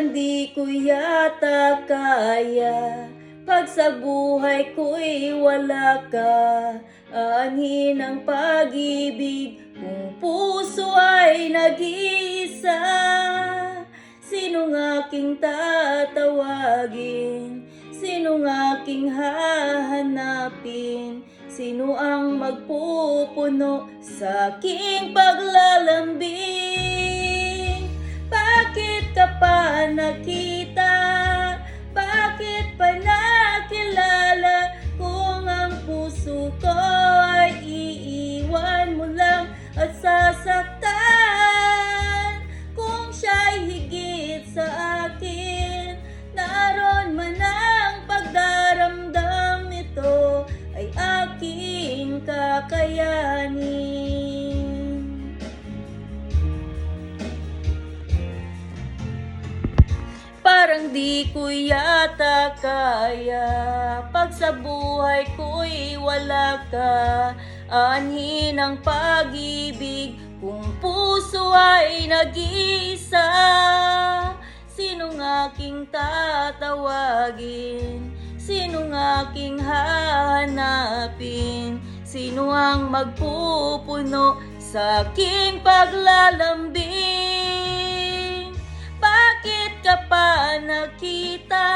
Parang di ko yata kaya pag sa buhay ko'y wala ka. Aanhin ang pag-ibig kung puso ay nag-iisa. Sinong aking tatawagin? Sinong aking hahanapin? Sino ang magpupuno sa aking paglalambing? Bakit ka pa nakita? Bakit pa nakilala? Kung ang puso ko ay iiwan mo lang at sasaktan. Kung siya'y higit sa akin, naroon man ang pagdaramdam, ito ay aking kakayanin. Parang di ko yata kaya pag sa buhay ko'y wala ka. Aanhin ang pag-ibig kung puso ay nag-iisa. Sinong aking tatawagin? Sinong aking hahanapin? Sino ang magpupuno sa aking paglalambing? Bakit ka pa nakita?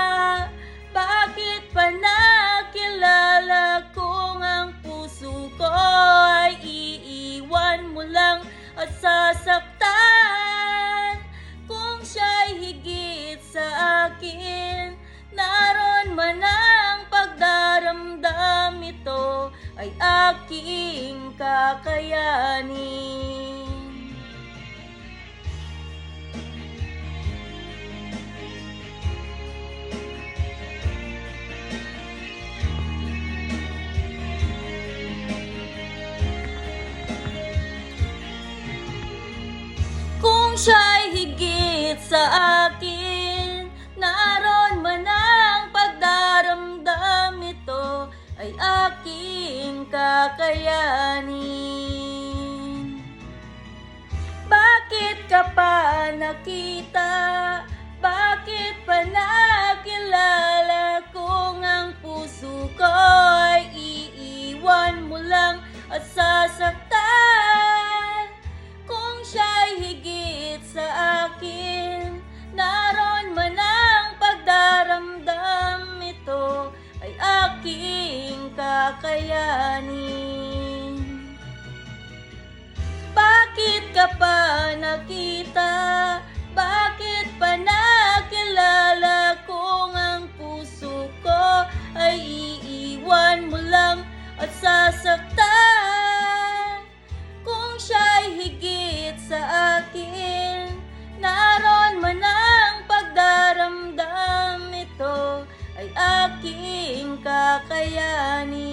Bakit pa nakilala? Kung ang puso ko ay iiwan mo lang at sasaktan. Kung siya'y higit sa akin, naroon man ang pagdaramdam, ito ay aking kakayanin. Kung siya'y higit sa akin, naroon man ang pagdaramdam, ito ay aking kakayanin. Bakit ka pa nakita? Bakit pa nakilala? Kung ang puso ko ay iiwan mo lang at sasaktan. Kung siya'y higit sa akin, naroon man ang pagdaramdam, ito ay aking kakayanin. Bakit ka pa nakita? Bakit pa nakilala? Kung ang puso ko ay iiwan mo lang at sasaktan. Kung siya'y higit sa akin, naroon man ang pagdaramdam, ito ay aking kakayanin.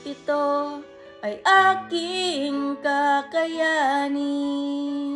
Ito ay aking kakayanin.